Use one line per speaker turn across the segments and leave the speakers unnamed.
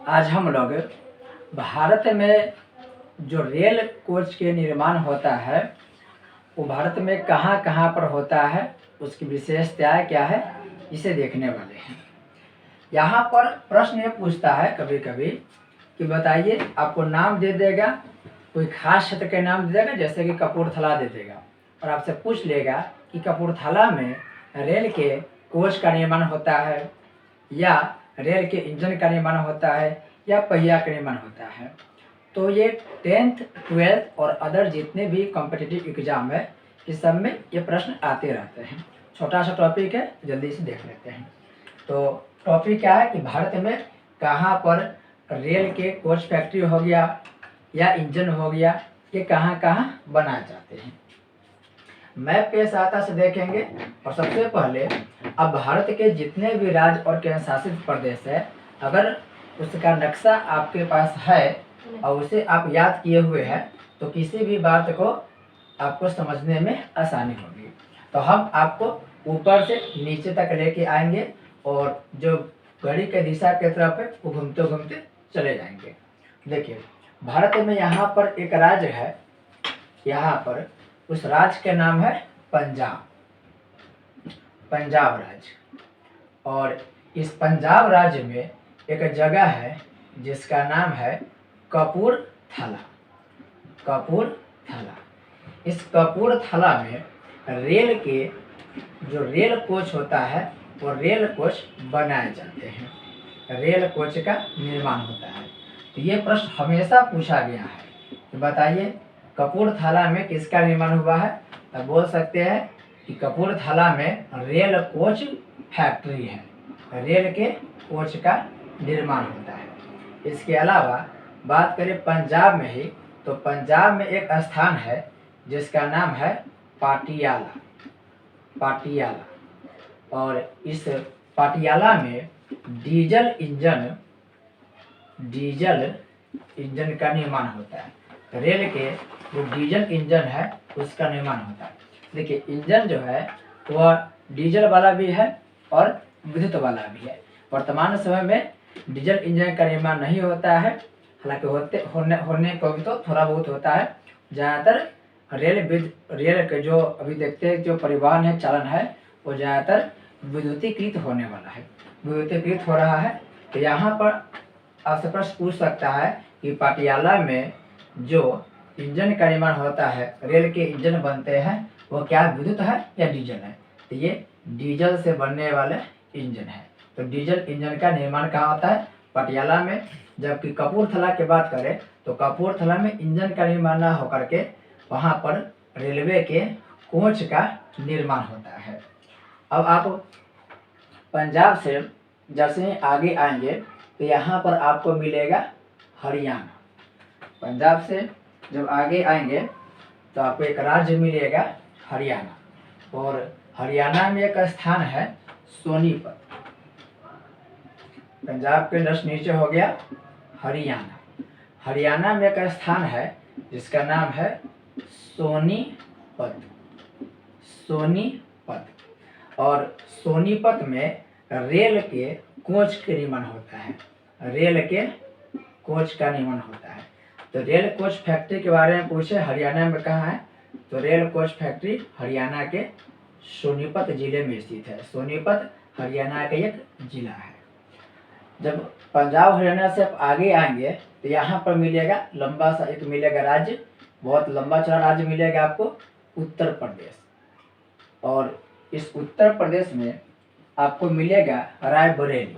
आज हम लोग भारत में जो रेल कोच के निर्माण होता है वो भारत में कहाँ कहाँ पर होता है, उसकी विशेषताएं क्या है, इसे देखने वाले हैं। यहाँ पर प्रश्न ये पूछता है कभी कभी कि बताइए, आपको नाम दे देगा, कोई खास क्षेत्र के नाम दे देगा, जैसे कि कपूरथला दे देगा, और आपसे पूछ लेगा कि कपूरथला में रेल के कोच का निर्माण होता है या रेल के इंजन का निर्माण होता है या पहिया का निर्माण होता है। तो ये 10th 12th और अदर जितने भी कॉम्पिटिटिव एग्जाम है, इस सब में ये प्रश्न आते रहते हैं। छोटा सा टॉपिक है, जल्दी से देख लेते हैं। तो टॉपिक क्या है कि भारत में कहाँ पर रेल के कोच फैक्ट्री हो गया या इंजन हो गया, ये कहाँ कहाँ बनाए जाते हैं। मैप के सहायता से देखेंगे। और सबसे पहले अब भारत के जितने भी राज्य और केंद्र शासित प्रदेश है, अगर उसका नक्शा आपके पास है और उसे आप याद किए हुए हैं तो किसी भी बात को आपको समझने में आसानी होगी। तो हम आपको ऊपर से नीचे तक लेके आएंगे और जो घड़ी के दिशा की तरफ है वो घूमते घूमते चले जाएंगे। देखिए, भारत में यहाँ पर एक राज्य है, यहाँ पर उस राज्य का नाम है पंजाब, पंजाब राज्य। और इस पंजाब राज्य में एक जगह है जिसका नाम है कपूरथला, कपूरथला। इस कपूरथला में रेल के जो रेल कोच होता है वो रेल कोच बनाए जाते हैं, रेल कोच का निर्माण होता है। तो ये प्रश्न हमेशा पूछा गया है कि बताइए कपूरथला में किसका निर्माण हुआ है, तब बोल सकते हैं कि कपूरथला में रेल कोच फैक्ट्री है, रेल के कोच का निर्माण होता है। इसके अलावा बात करें पंजाब में ही, तो पंजाब में एक स्थान है जिसका नाम है पाटियाला, पाटियाला। और इस पाटियाला में डीजल इंजन का निर्माण होता है। रेल के जो डीजल इंजन है उसका निर्माण होता है। देखिए, इंजन जो है वह डीजल वाला भी है और विद्युत वाला भी है। वर्तमान समय में डीजल इंजन का निर्माण नहीं होता है, हालांकि होने को भी तो थोड़ा बहुत होता है। ज़्यादातर रेल के जो अभी देखते हैं जो परिवहन है, चालन है, वो ज़्यादातर विद्युतीकृत होने वाला है, विद्युतीकृत हो रहा है। तो यहाँ पर आपसे प्रश्न पूछ सकता है कि पाटियाला में जो इंजन का निर्माण होता है, रेल के इंजन बनते हैं, वो क्या विद्युत है या डीजल है। तो ये डीजल से बनने वाले इंजन है। तो डीजल इंजन का निर्माण कहाँ होता है, पटियाला में। जबकि कपूरथला की बात करें तो कपूरथला में इंजन का निर्माण न होकर के वहाँ पर रेलवे के कोच का निर्माण होता है। अब आप पंजाब से जैसे ही आगे आएंगे तो यहाँ पर आपको मिलेगा हरियाणा। पंजाब से जब आगे आएंगे तो आपको एक राज्य मिलेगा हरियाणा, और हरियाणा में एक स्थान है सोनीपत। पंजाब के जस्ट नीचे हो गया हरियाणा। हरियाणा में एक स्थान है जिसका नाम है सोनीपत, सोनीपत। और सोनीपत में रेल के कोच के निर्माण होता है, रेल के कोच का निर्माण होता है। तो रेल कोच फैक्ट्री के बारे में पूछे, हरियाणा में कहाँ है, तो रेल कोच फैक्ट्री हरियाणा के सोनीपत जिले में स्थित है। सोनीपत हरियाणा का एक जिला है। जब पंजाब हरियाणा से आप आगे आएंगे तो यहाँ पर मिलेगा लंबा सा एक मिलेगा राज्य, बहुत लंबा चौड़ा राज्य मिलेगा आपको, उत्तर प्रदेश। और इस उत्तर प्रदेश में आपको मिलेगा रायबरेली।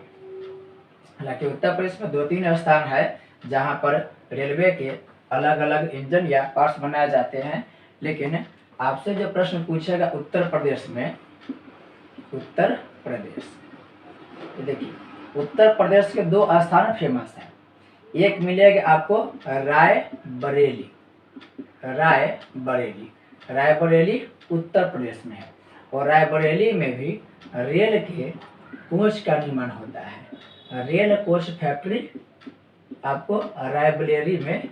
हालांकि उत्तर प्रदेश में 2-3 स्थान है जहाँ पर रेलवे के अलग अलग इंजन या पार्ट्स बनाए जाते हैं, लेकिन आपसे जो प्रश्न पूछेगा उत्तर प्रदेश में, उत्तर प्रदेश, तो देखिए उत्तर प्रदेश के 2 स्थान फेमस हैं। एक मिलेगा आपको रायबरेली, रायबरेली, रायबरेली उत्तर प्रदेश में है। और रायबरेली में भी रेल के कोच का निर्माण होता है, रेल कोच फैक्ट्री आपको रायबरेली में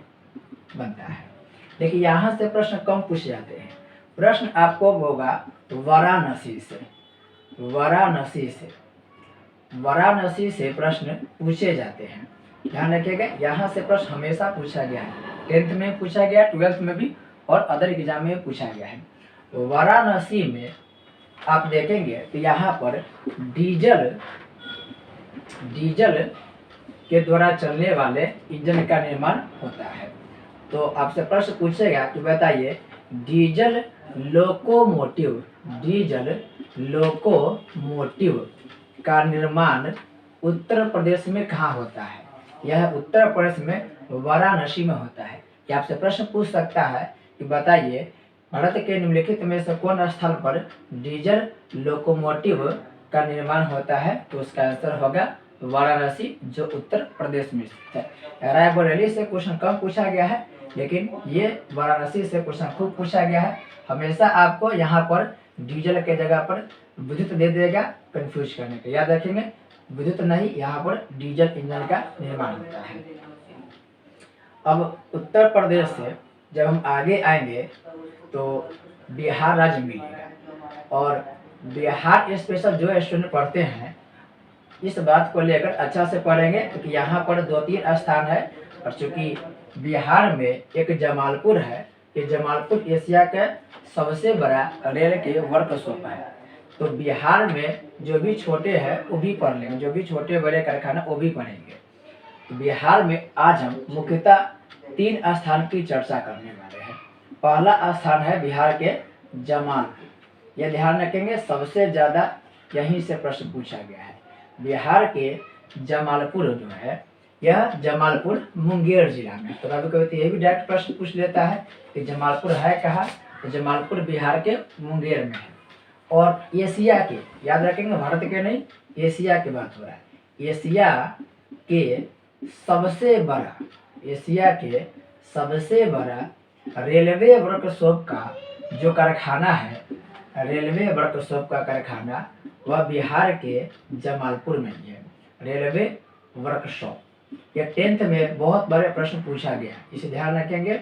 बनता है। देखिए, यहाँ से प्रश्न कम पूछे जाते हैं। प्रश्न आपको होगा वाराणसी से, वाराणसी से, वाराणसी से प्रश्न पूछे जाते हैं। ध्यान रखिएगा, यहाँ से प्रश्न हमेशा पूछा गया है, 10th में पूछा गया, 12th में भी और अदर एग्जाम में पूछा गया है। वाराणसी में आप देखेंगे तो यहाँ पर डीजल के द्वारा चलने वाले इंजन का निर्माण होता है। तो आपसे प्रश्न पूछेगा कि बताइए डीजल लोकोमोटिव का निर्माण उत्तर प्रदेश में कहाँ होता है? यह उत्तर प्रदेश में वाराणसी में होता है। ये आपसे प्रश्न पूछ सकता है कि बताइए भारत के निम्नलिखित में से कौन स्थल पर डीजल लोकोमोटिव का निर्माण होता है? तो उसका आंसर होगा वाराणसी, जो उत्तर प्रदेश में स्थित है। रायबरेली से क्वेश्चन कम पूछा गया है, लेकिन ये वाराणसी से क्वेश्चन खूब पूछा गया है। हमेशा आपको यहाँ पर डीजल के जगह पर विद्युत दे देगा कंफ्यूज करने के। याद रखेंगे, विद्युत नहीं, यहाँ पर डीजल इंजन का निर्माण होता है। अब उत्तर प्रदेश से जब हम आगे आएंगे तो बिहार राज्य मिलेगा, और बिहार स्पेशल जो स्टूडेंट पढ़ते हैं इस बात को लेकर अच्छा से पढ़ेंगे, क्योंकि यहाँ पर 2-3 स्थान है। और चूंकि बिहार में एक जमालपुर है, ये जमालपुर एशिया का सबसे बड़ा रेल के वर्कशॉप है। तो बिहार में जो भी छोटे हैं वो भी पढ़ लेंगे, जो भी छोटे बड़े कारखाना वो भी पढ़ेंगे। तो बिहार में आज हम मुख्यतः 3 स्थान की चर्चा करने वाले हैं। पहला स्थान है बिहार के जमालपुर। यह ध्यान रखेंगे, सबसे ज़्यादा यहीं से प्रश्न पूछा गया है। बिहार के जमालपुर जो है, यह जमालपुर मुंगेर जिला में। तो कभी कभी ये भी डायरेक्ट प्रश्न पूछ लेता है कि जमालपुर है कहाँ? तो जमालपुर बिहार के मुंगेर में है। और एशिया के, याद रखेंगे भारत के नहीं, एशिया की बात हो रहा है। एशिया के सबसे बड़ा रेलवे वर्कशॉप का जो कारखाना है, रेलवे वर्कशॉप का कारखाना, वह बिहार के जमालपुर में ही है। रेलवे वर्कशॉप, यह 10th में बहुत बड़े प्रश्न पूछा गया, इसे ध्यान रखेंगे।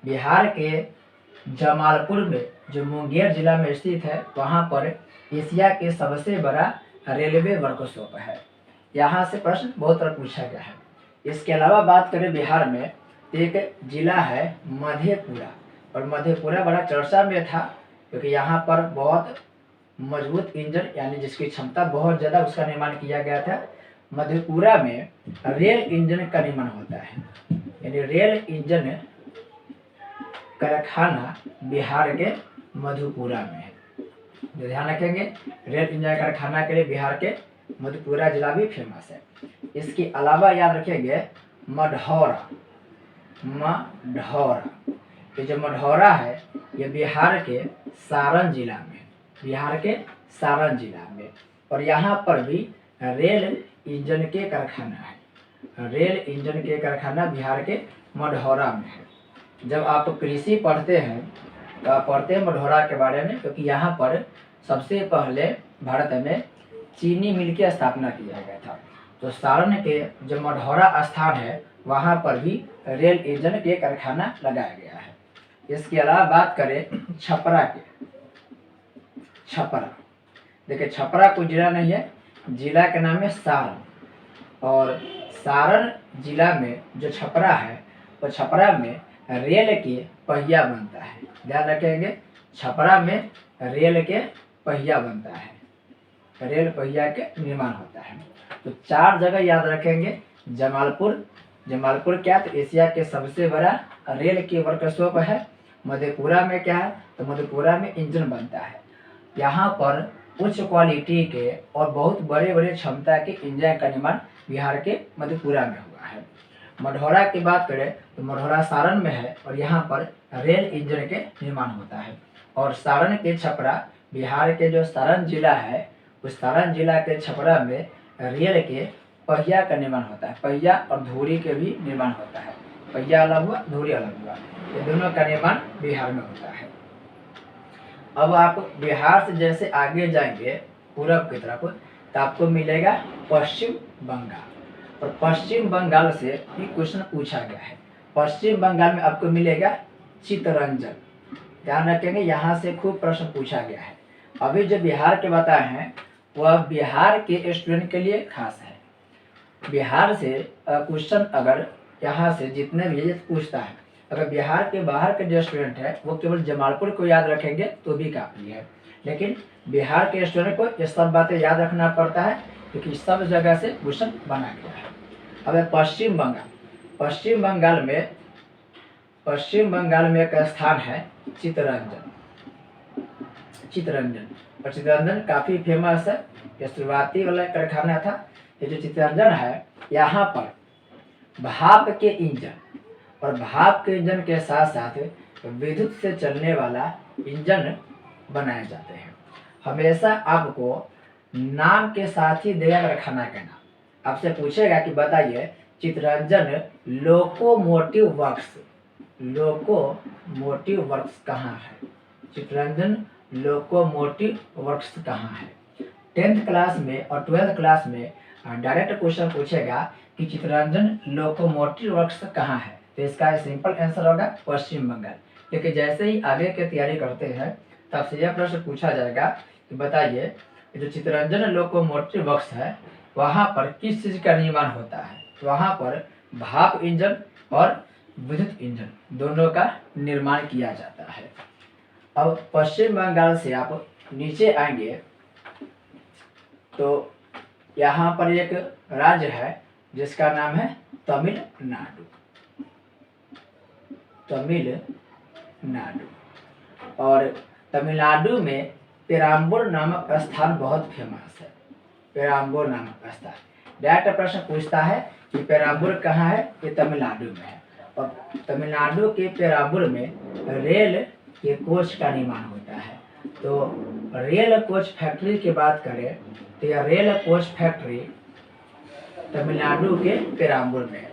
बिहार के जमालपुर में जो मुंगेर जिला में स्थित है, वहाँ पर एशिया के सबसे बड़ा रेलवे वर्कशॉप है। यहाँ से प्रश्न बहुत बार पूछा गया है। इसके अलावा बात करें बिहार में, एक जिला है मधेपुरा, और मधेपुरा बड़ा चर्चा में था क्योंकि यहाँ पर बहुत मजबूत इंजन, यानी जिसकी क्षमता बहुत ज़्यादा, उसका निर्माण किया गया था। मधेपुरा में रेल इंजन का निर्माण होता है, यानी रेल इंजन कारखाना बिहार के मधेपुरा में है। जो ध्यान रखेंगे, रेल इंजन कारखाना के लिए बिहार के मधेपुरा जिला भी फेमस है। इसके अलावा याद रखेंगे मढ़ौरा। ये जो मढ़ौरा है, ये बिहार के सारण जिला में, बिहार के सारण जिला में, और यहाँ पर भी रेल इंजन के कारखाना है। रेल इंजन के कारखाना बिहार के मढ़ौरा में है। जब आप कृषि पढ़ते हैं तो आप पढ़ते हैं मढ़ौरा के बारे में, क्योंकि यहाँ पर सबसे पहले भारत में चीनी मिल की स्थापना किया गया था। तो सारण के जो मढ़ौरा स्थान है, वहाँ पर भी रेल इंजन के कारखाना लगाया गया है। इसके अलावा बात करें छपरा के, छपरा, देखिए छपरा कोई जिला नहीं है, जिला का नाम है सारण। और सारण जिला में जो छपरा है, वो छपरा में रेल के पहिया बनता है। ध्यान रखेंगे, छपरा में रेल के पहिया बनता है, रेल पहिया के निर्माण होता है। तो 4 जगह याद रखेंगे। जमालपुर क्या, तो एशिया के सबसे बड़ा रेल के वर्कशॉप है। मधेपुरा में क्या है, तो मधेपुरा में इंजन बनता है। यहाँ पर उच्च क्वालिटी के और बहुत बड़े बड़े क्षमता के इंजन का निर्माण बिहार के मधेपुरा में हुआ है। मढ़ौरा की बात करें तो मढ़ौरा सारण में है, और यहाँ पर रेल इंजन के निर्माण होता है। और सारण के छपरा, बिहार के जो सारण जिला है, उस सारण जिला के छपरा में रेल के पहिया का निर्माण होता है। पहिया और धुरी के भी निर्माण होता है। पहिया अलग हुआ, धुरी अलग हुआ, ये दोनों का निर्माण बिहार में होता है। अब आप बिहार से जैसे आगे जाएंगे पूरब की तरफ, तो आपको मिलेगा पश्चिम बंगाल। और पश्चिम बंगाल से भी क्वेश्चन पूछा गया है। पश्चिम बंगाल में आपको मिलेगा चित्तरंजन। ध्यान रखेंगे, यहाँ से खूब प्रश्न पूछा गया है। अभी जो बिहार के बताए हैं वह बिहार के स्टूडेंट के लिए खास है। बिहार से क्वेश्चन अगर यहाँ से जितने भी ये पूछता है, अगर बिहार के बाहर के जो स्टूडेंट है वो केवल जमालपुर को याद रखेंगे तो भी काफ़ी है, लेकिन बिहार के स्टूडेंट को ये सब बातें याद रखना पड़ता है क्योंकि सब जगह से क्वेश्चन बना गया है। अब पश्चिम बंगाल, पश्चिम बंगाल में एक स्थान है चित्तरंजन। और चित्तरंजन काफ़ी फेमस है, ये शुरुआती वाला कारखाना था। ये जो चित्तरंजन है यहाँ पर भाप के इंजन के साथ साथ विद्युत से चलने वाला इंजन बनाए जाते हैं। हमेशा आपको नाम के साथ ही देगा कारखाना का नाम। आपसे पूछेगा कि बताइए चित्तरंजन लोकोमोटिव वर्क्स कहाँ है? चित्तरंजन लोकोमोटिव वर्क्स कहाँ है? 10th क्लास में और 12th क्लास में डायरेक्ट क्वेश्चन पूछेगा कि चित्तरंजन लोकोमोटिव वर्क्स कहाँ है, तो इसका सिंपल आंसर होगा पश्चिम बंगाल। क्योंकि जैसे ही आगे की तैयारी करते हैं तब से यह प्रश्न पूछा जाएगा कि बताइए जो चित्तरंजन लोकोमोटिव वर्क्स है वहाँ पर किस चीज़ का निर्माण होता है? तो वहाँ पर भाप इंजन और विद्युत इंजन दोनों का निर्माण किया जाता है। अब पश्चिम बंगाल से आप नीचे आएंगे तो यहाँ पर एक राज्य है जिसका नाम है तमिलनाडु। और तमिलनाडु में पेराम्बूर नामक स्थान बहुत फेमस है। पेराम्बूर नामक स्थान डायरेक्ट प्रश्न पूछता है कि पेराम्बूर कहाँ है? ये तमिलनाडु में है। और तमिलनाडु के पेराम्बूर में रेल के कोच का निर्माण होता है। तो रेल कोच फैक्ट्री की बात करें तो यह रेल कोच फैक्ट्री तमिलनाडु के पेराम्बूर में है।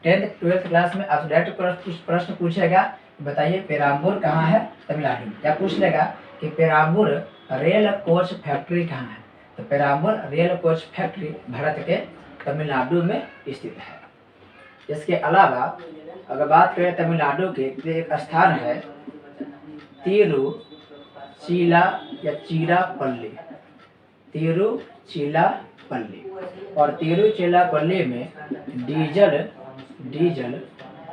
10th 12th क्लास में आप डायरेक्ट प्रश्न पूछेगा बताइए पेराम्बूर कहाँ है? तमिलनाडु में। या पूछ लेगा कि पेराम्बूर रेल कोच फैक्ट्री कहाँ है? तो Perambur rail coach factory Bharat के तमिलनाडु में स्थित है। इसके अलावा अगर बात करें तमिलनाडु के तो एक स्थान है तिरुचिरापल्ली। और तिरुचिरापल्ली में डीजल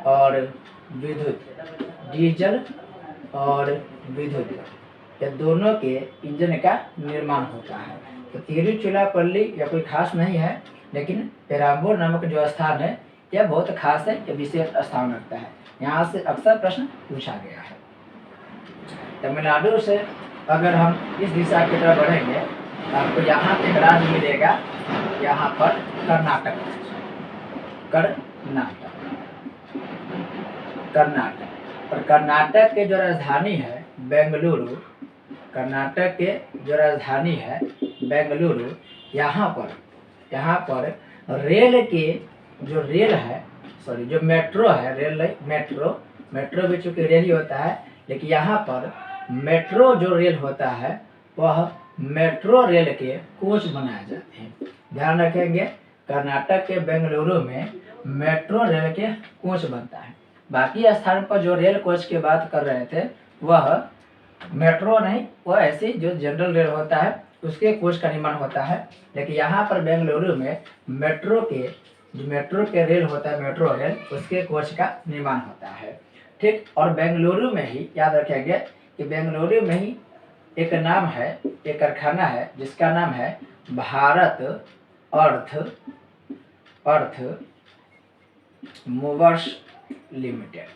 और विद्युत ये दोनों के इंजन का निर्माण होता है। तो तिरुचिरापल्ली यह कोई खास नहीं है, लेकिन पेराम्बूर नामक जो स्थान है यह बहुत खास है, यह विशेष स्थान रखता है। यहाँ से अक्सर प्रश्न पूछा गया है। तमिलनाडु से अगर हम इस दिशा की तरफ बढ़ेंगे तो आपको यहाँ एक राज्य मिलेगा, यहाँ पर कर्नाटक। और कर्नाटक के जो राजधानी है बेंगलुरु, यहाँ पर रेल के जो मेट्रो है, मेट्रो भी चूँकि रेल ही होता है, लेकिन यहाँ पर मेट्रो जो रेल होता है वह मेट्रो रेल के कोच बनाए जाते हैं। ध्यान रखेंगे कर्नाटक के बेंगलुरु में मेट्रो रेल के कोच बनता है। बाकी स्थान पर जो रेल कोच की बात कर रहे थे वह मेट्रो नहीं, वह ऐसे जो जनरल रेल होता है उसके कोच का निर्माण होता है। लेकिन यहाँ पर बेंगलुरु में मेट्रो के रेल होता है, मेट्रो रेल, उसके कोच का निर्माण होता है। ठीक, और बेंगलुरु में ही याद रखेंगे कि बेंगलुरु में ही एक कारखाना है जिसका नाम है भारत अर्थ मूवर्स लिमिटेड।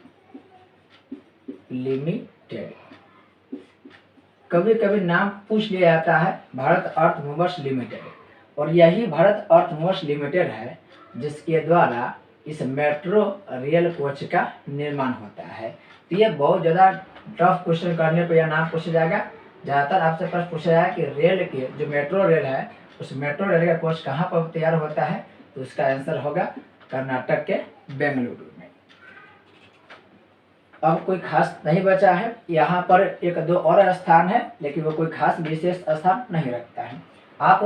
कभी कभी नाम पूछ लिया जाता है भारत अर्थ मूवर्स लिमिटेड, और यही भारत अर्थ मूवर्स लिमिटेड है जिसके द्वारा इस मेट्रो रेल कोच का निर्माण होता है। तो ये बहुत ज़्यादा टफ क्वेश्चन करने पर यह नाम पूछा जाएगा। ज़्यादातर आपसे प्रश्न पूछा जाएगा कि रेल के जो मेट्रो रेल है उस मेट्रो रेल का कोच कहाँ पर तैयार होता है, तो उसका आंसर होगा कर्नाटक के बेंगलुरु में। अब कोई खास नहीं बचा है, यहाँ पर एक दो और स्थान है लेकिन वो कोई खास विशेष स्थान नहीं रखता है। आप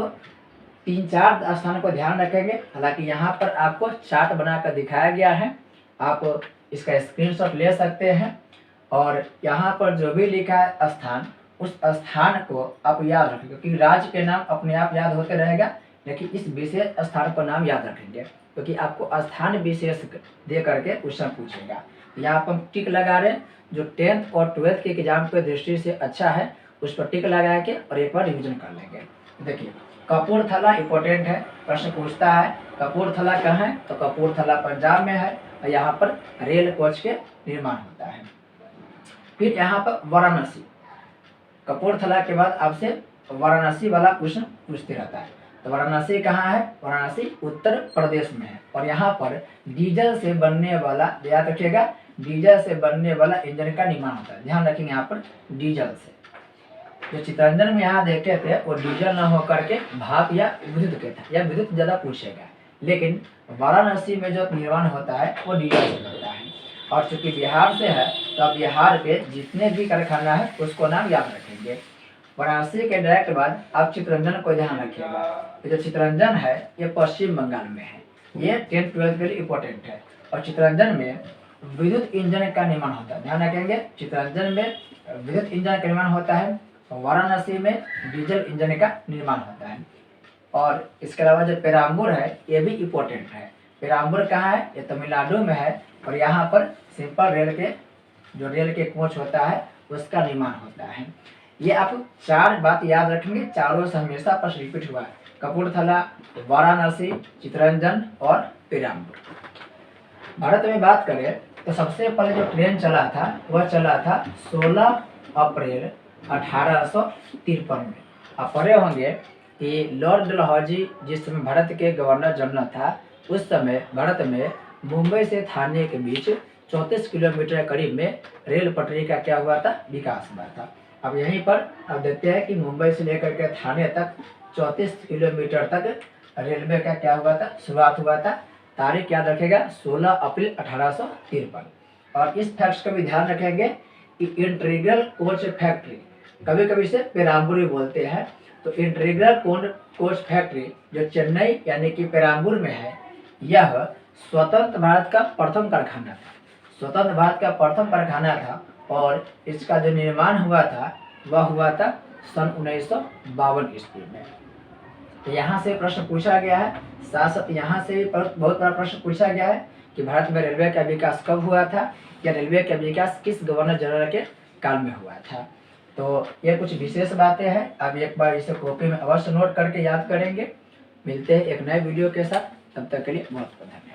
3-4 स्थान को ध्यान रखेंगे, हालांकि यहाँ पर आपको चार्ट बनाकर दिखाया गया है, आप इसका स्क्रीनशॉट ले सकते हैं। और यहाँ पर जो भी लिखा है स्थान, उस स्थान को आप याद रखें, क्योंकि राज्य के नाम अपने आप याद होते रहेगा, लेकिन इस विशेष स्थान पर नाम याद रखेंगे, क्योंकि आपको स्थान विशेष दे करके क्वेश्चन पूछेगा। यहाँ पर हम टिक लगा रहे हैं, जो 10th और 12th के एग्जाम के दृष्टि से अच्छा है उस पर टिक लगा के और एक बार रिविजन कर लेंगे। देखिए, कपूरथला इंपॉर्टेंट है, प्रश्न पूछता है कपूरथला कहाँ है, तो कपूरथला पंजाब में है और यहाँ पर रेल कोच के निर्माण होता है। फिर यहाँ पर वाराणसी, कपूरथला के बाद आपसे वाराणसी वाला क्वेश्चन पूछते रहता है। तो वाराणसी कहाँ है, वाराणसी उत्तर प्रदेश में है और यहाँ पर डीजल से बनने वाला, याद रखिएगा, डीजल से बनने वाला इंजन का निर्माण होता है। ध्यान रखेंगे यहाँ पर डीजल से, जो चितरंजन में यहाँ देखे थे वो डीजल न होकर के भाप या विद्युत के था, या विद्युत ज़्यादा पूछेगा, लेकिन वाराणसी में जो निर्माण होता है वो डीजल से होता है। और चूंकि बिहार से है तो अब बिहार के जितने भी कारखाना है उसको नाम याद रखेंगे। वाराणसी के डायरेक्ट बाद आप चितरंजन को ध्यान रखिएगा। जो चितरंजन है ये पश्चिम बंगाल में है, ये 10th 12th के लिए इम्पोर्टेंट है। और चितरंजन में विद्युत इंजन का निर्माण होता है, ध्यान रखेंगे, चितरंजन में विद्युत इंजन का निर्माण होता है, वाराणसी में डीजल इंजन का निर्माण होता है। और इसके अलावा जो पेराम्बूर है ये भी इम्पोर्टेंट है। पेराम्बूर कहाँ है, ये तमिलनाडु में है और यहाँ पर सिंपल रेल के, जो रेल के कोच होता है उसका निर्माण होता है। ये आप 4 बात याद रखेंगे, चारों से हमेशा प्रश्न रिपीट हुआ है, कपूरथला, वाराणसी, चितरंजन और पेराम्बूर। भारत में बात करें तो सबसे पहले जो ट्रेन चला था वह चला था 16 अप्रैल 1853 में। आप पढ़े होंगे कि लॉर्ड डलहौजी जिस समय भारत के गवर्नर जनरल था, उस समय भारत में मुंबई से थाने के बीच 34 किलोमीटर करीब में रेल पटरी का क्या हुआ था, विकास हुआ था। अब यहीं पर अब देखते हैं कि मुंबई से लेकर के थाने तक 34 किलोमीटर तक रेलवे का क्या हुआ था, शुरुआत हुआ था। तारीख याद रखेगा 16 अप्रैल 1853। और इस फैक्ट्स का भी ध्यान रखेंगे कि इंटीग्रल कोच फैक्ट्री, कभी कभी इसे पेराम्बूर भी बोलते हैं, तो इंटीग्रल कोच फैक्ट्री जो चेन्नई यानी कि पेराम्बूर में है, यह स्वतंत्र भारत का प्रथम कारखाना था, स्वतंत्र भारत का प्रथम कारखाना था। और इसका जो निर्माण हुआ था वह हुआ था सन 1952 ईस्वी में। तो यहाँ से प्रश्न पूछा गया है, साथ साथ यहाँ से बहुत बड़ा प्रश्न पूछा गया है कि भारत में रेलवे का विकास कब हुआ था, या रेलवे का विकास किस गवर्नर जनरल के काल में हुआ था। तो ये कुछ विशेष बातें हैं, अब एक बार इसे कॉपी में अवश्य नोट करके याद करेंगे। मिलते हैं एक नए वीडियो के साथ, तब तक के लिए बहुत बहुत धन्यवाद।